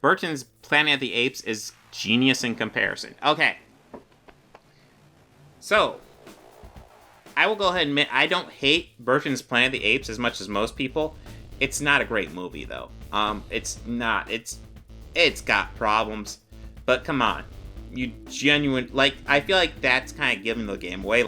Burton's Planet of the Apes is genius in comparison. Okay. So, I will go ahead and admit, I don't hate Burton's Planet of the Apes as much as most people. It's not a great movie, though. It's not. It's got problems. But come on. You genuine... Like, I feel like that's kind of giving the game away.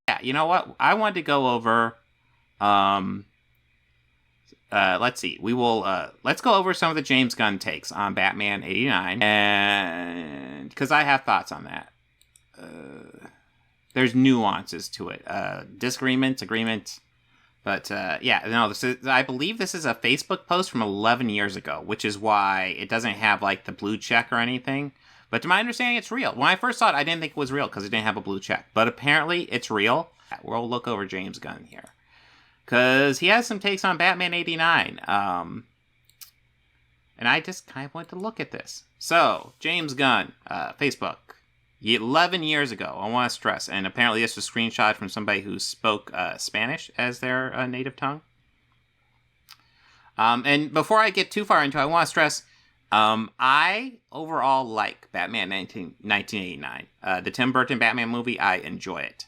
Yeah, you know what? I wanted to go over... let's see. We will, let's go over some of the James Gunn takes on Batman 89. And, because I have thoughts on that. There's nuances to it. Disagreement, agreement. But, yeah, no, I believe this is a Facebook post from 11 years ago, which is why it doesn't have, like, the blue check or anything. But to my understanding, it's real. When I first saw it, I didn't think it was real because it didn't have a blue check. But apparently, it's real. We'll look over James Gunn here. Because he has some takes on Batman 89. And I just kind of went to look at this. So, James Gunn, Facebook. 11 years ago, I want to stress. And apparently this was a screenshot from somebody who spoke Spanish as their native tongue. And before I get too far into it, I want to stress, I overall like Batman 1989. The Tim Burton Batman movie, I enjoy it.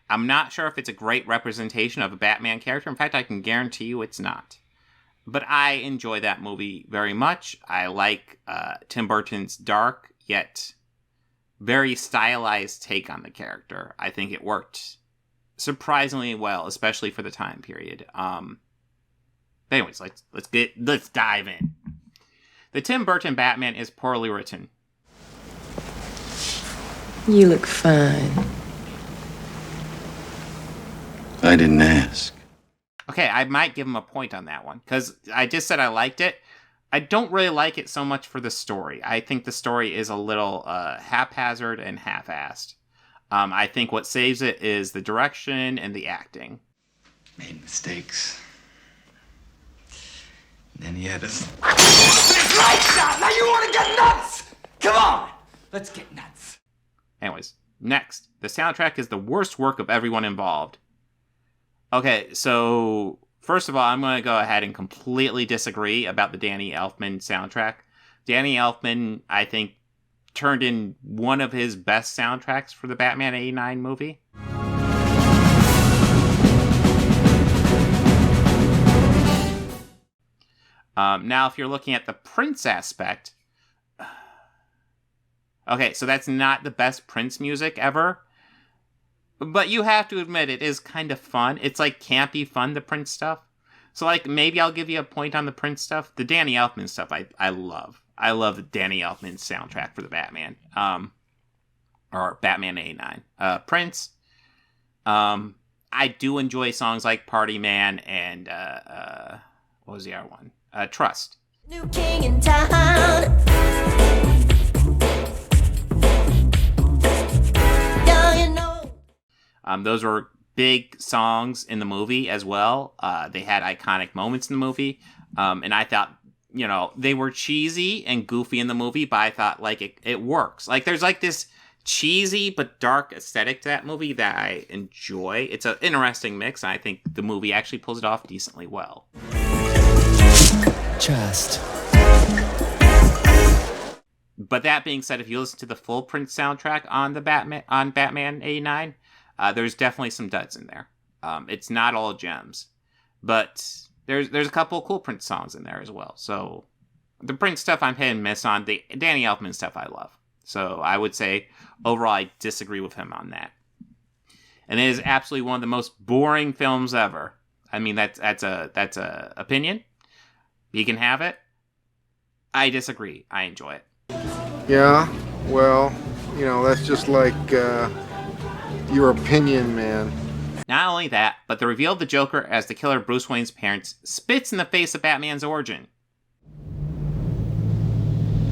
I'm not sure if it's a great representation of a Batman character. In fact, I can guarantee you it's not. But I enjoy that movie very much. I like Tim Burton's dark, yet very stylized take on the character. I think it worked surprisingly well, especially for the time period. But anyways, let's dive in. The Tim Burton Batman is poorly written. You look fine. I didn't ask. Okay, I might give him a point on that one, because I just said I liked it. I don't really like it so much for the story. I think the story is a little haphazard and half-assed. I think what saves it is the direction and the acting. Made mistakes. Then he had us. That's right, shot! Now you want to get nuts! Come on! Let's get nuts. Anyways, next. The soundtrack is the worst work of everyone involved. Okay, so first of all, I'm going to go ahead and completely disagree about the Danny Elfman soundtrack. Danny Elfman, I think, turned in one of his best soundtracks for the Batman 89 movie. Now, if you're looking at the Prince aspect... Okay, so that's not the best Prince music ever. But you have to admit, it is kind of fun. It's like campy fun, the Prince stuff. So, like, maybe I'll give you a point on the Prince stuff. The Danny Elfman stuff, I love. I love the Danny Elfman soundtrack for the Batman. Or Batman 89. Prince. I do enjoy songs like Party Man and, what was the other one? Trust. New king in town. Those were big songs in the movie as well. They had iconic moments in the movie. And I thought, you know, they were cheesy and goofy in the movie, but I thought, like, it works. Like, there's, like, this cheesy but dark aesthetic to that movie that I enjoy. It's an interesting mix, and I think the movie actually pulls it off decently well. Just. But that being said, if you listen to the full Prince soundtrack on Batman 89, there's definitely some duds in there. It's not all gems, but there's a couple of cool Prince songs in there as well. So the Prince stuff I'm hit and miss on. The Danny Elfman stuff I love. So I would say overall I disagree with him on that. And it is absolutely one of the most boring films ever. I mean, that's a opinion. You can have it. I disagree. I enjoy it. Yeah, well, you know, that's just like your opinion, man. Not only that, but the reveal of the Joker as the killer of Bruce Wayne's parents spits in the face of Batman's origin.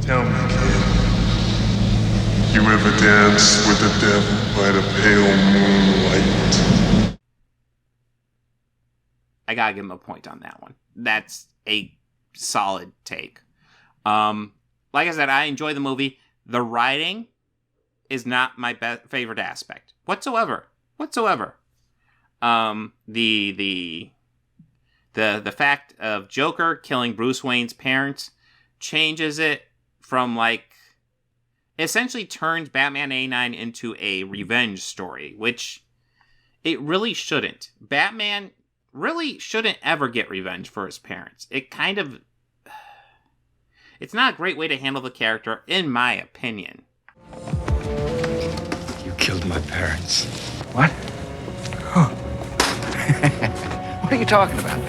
Tell me, kid, you ever danced with the devil by the pale moonlight? I gotta give him a point on that one. That's a solid take. Like I said, I enjoy the movie. The writing is not my favorite aspect whatsoever. The fact of Joker killing Bruce Wayne's parents changes it from, like, essentially turns Batman 89 into a revenge story, which it really shouldn't. Batman really shouldn't ever get revenge for his parents. It's not a great way to handle the character, in my opinion. You killed my parents. What? Huh. What are you talking about?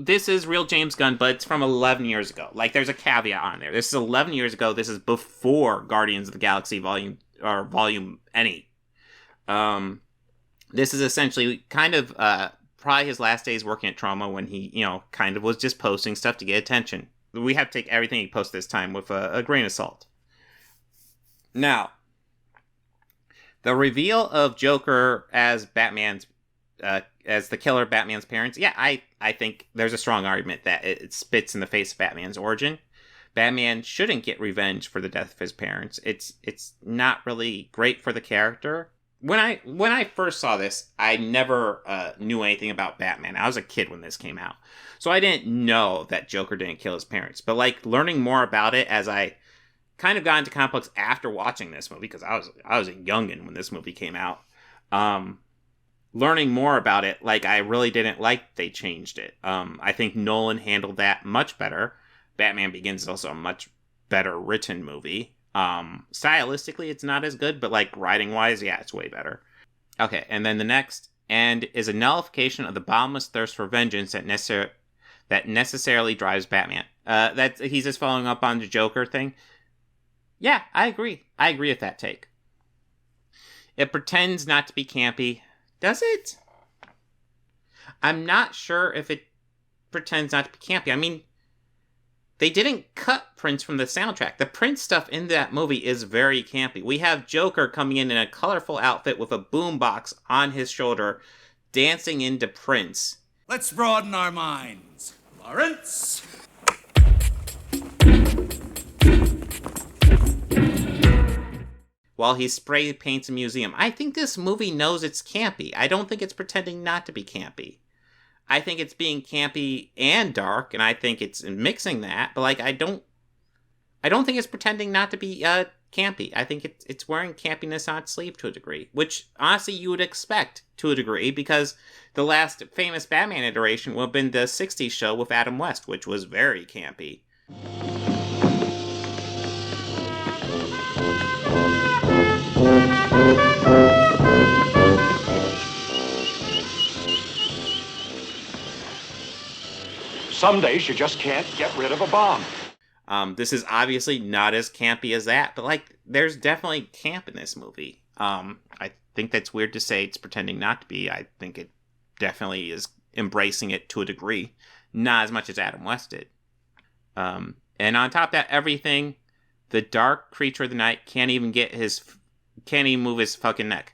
This is real James Gunn, but it's from 11 years ago. Like, there's a caveat on there. This is 11 years ago. This is before Guardians of the Galaxy Volume any. This is essentially kind of probably his last days working at Trauma, when he, kind of was just posting stuff to get attention. We have to take everything he posts this time with a grain of salt. Now, the reveal of Joker as Batman's as the killer of Batman's parents, yeah, I think there's a strong argument that it spits in the face of Batman's origin. Batman shouldn't get revenge for the death of his parents. It's not really great for the character. When I first saw this, I never knew anything about Batman. I was a kid when this came out, so I didn't know that Joker didn't kill his parents. But, like, learning more about it as I kind of got into comic books after watching this movie, because I was a youngin' when this movie came out. Learning more about it, like, I really didn't like they changed it. I think Nolan handled that much better. Batman Begins is also a much better written movie. Stylistically, it's not as good, but, like, writing-wise, yeah, it's way better. Okay, and then the next, and is a nullification of the bottomless thirst for vengeance that necessarily drives Batman. He's just following up on the Joker thing. Yeah, I agree. I agree with that take. It pretends not to be campy. Does it? I'm not sure if it pretends not to be campy. I mean, they didn't cut Prince from the soundtrack. The Prince stuff in that movie is very campy. We have Joker coming in a colorful outfit with a boombox on his shoulder, dancing into Prince. Let's broaden our minds. Lawrence? While he spray paints a museum. I think this movie knows it's campy. I don't think it's pretending not to be campy. I think it's being campy and dark, and I think it's mixing that, but, like, I don't think it's pretending not to be campy. I think it's wearing campiness on its sleeve to a degree, which, honestly, you would expect to a degree, because the last famous Batman iteration would have been the 60s show with Adam West, which was very campy. Some days you just can't get rid of a bomb. This is obviously not as campy as that, but, like, there's definitely camp in this movie. I think that's weird to say it's pretending not to be. I think it definitely is embracing it to a degree. Not as much as Adam West did. And on top of that, everything, the dark creature of the night can't even move his fucking neck.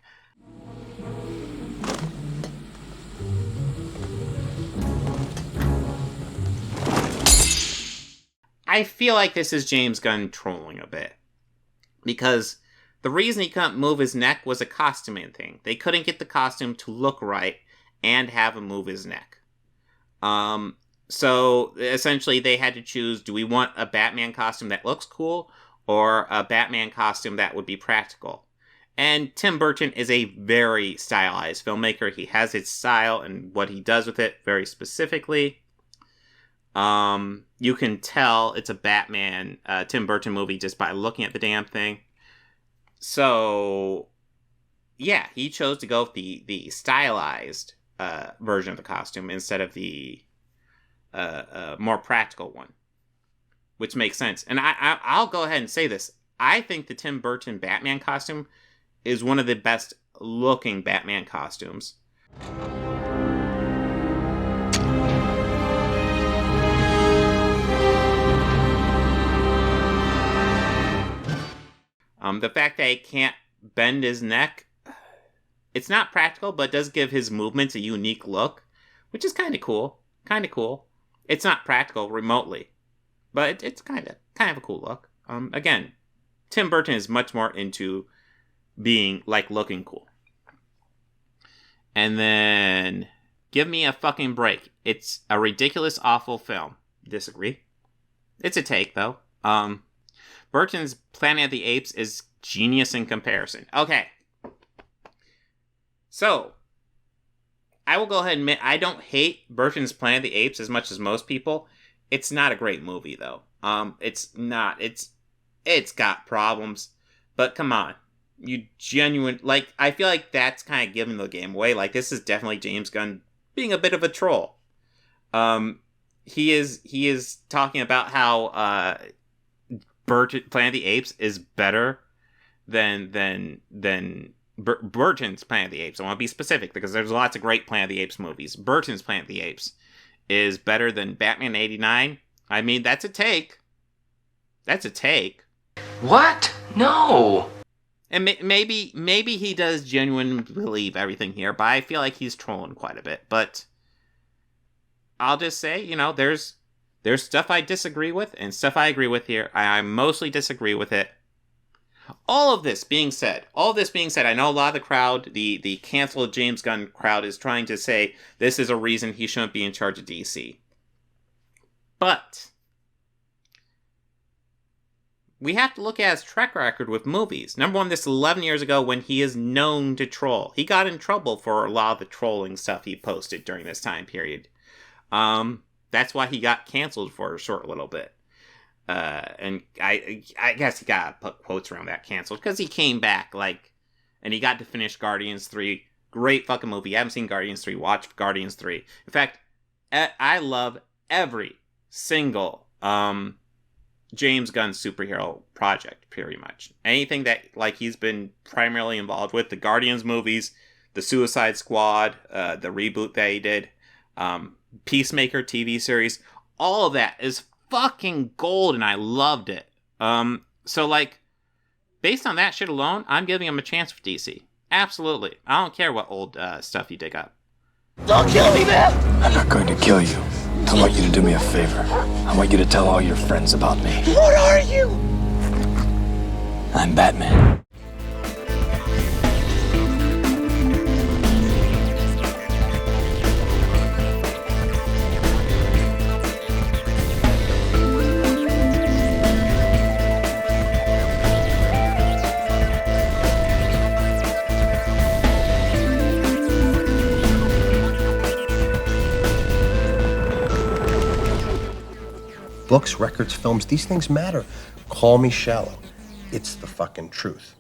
I feel like this is James Gunn trolling a bit. Because the reason he couldn't move his neck was a costuming thing. They couldn't get the costume to look right and have him move his neck. So essentially they had to choose, do we want a Batman costume that looks cool or a Batman costume that would be practical? And Tim Burton is a very stylized filmmaker. He has his style and what he does with it very specifically. You can tell it's a Batman, Tim Burton movie just by looking at the damn thing. So, yeah, he chose to go with the stylized version of the costume instead of the more practical one, which makes sense. And I'll go ahead and say this. I think the Tim Burton Batman costume is one of the best looking Batman costumes. The fact that he can't bend his neck, it's not practical, but it does give his movements a unique look, which is kind of cool. Kind of cool. It's not practical remotely, but it's kind of a cool look. Again, Tim Burton is much more into being, like, looking cool. And then Give Me a Fucking Break. It's a ridiculous, awful film. Disagree. It's a take, though. Burton's Planet of the Apes is genius in comparison. Okay. So, I will go ahead and admit, I don't hate Burton's Planet of the Apes as much as most people. It's not a great movie, though. It's not. It's got problems. But come on. You genuine... Like, I feel like that's kind of giving the game away. Like, this is definitely James Gunn being a bit of a troll. He is talking about how Planet of the Apes is better than Burton's Planet of the Apes. I want to be specific because there's lots of great Planet of the Apes movies. Burton's Planet of the Apes is better than Batman 89. I mean, that's a take. That's a take. What? No. And maybe he does genuinely believe everything here, but I feel like he's trolling quite a bit. But I'll just say, you know, there's stuff I disagree with and stuff I agree with here. I mostly disagree with it. All this being said, I know a lot of the crowd, the canceled James Gunn crowd, is trying to say this is a reason he shouldn't be in charge of DC. But we have to look at his track record with movies. Number one, this 11 years ago when he is known to troll. He got in trouble for a lot of the trolling stuff he posted during this time period. That's why he got canceled for a short little bit. And I guess he got put quotes around that canceled because he came back, like, and he got to finish Guardians 3. Great fucking movie. You haven't seen Guardians 3, watch Guardians 3. In fact, I love every single James Gunn superhero project, pretty much. Anything that, like, he's been primarily involved with, the Guardians movies, the Suicide Squad, the reboot that he did, Peacemaker TV series, all of that is fucking gold, and I loved it. So, like, based on that shit alone, I'm giving him a chance for DC. Absolutely. I don't care what old stuff you dig up. Don't kill me, man! I'm not going to kill you. I want you to do me a favor. I want you to tell all your friends about me. What are you? I'm Batman. Books, records, films, these things matter. Call me shallow. It's the fucking truth.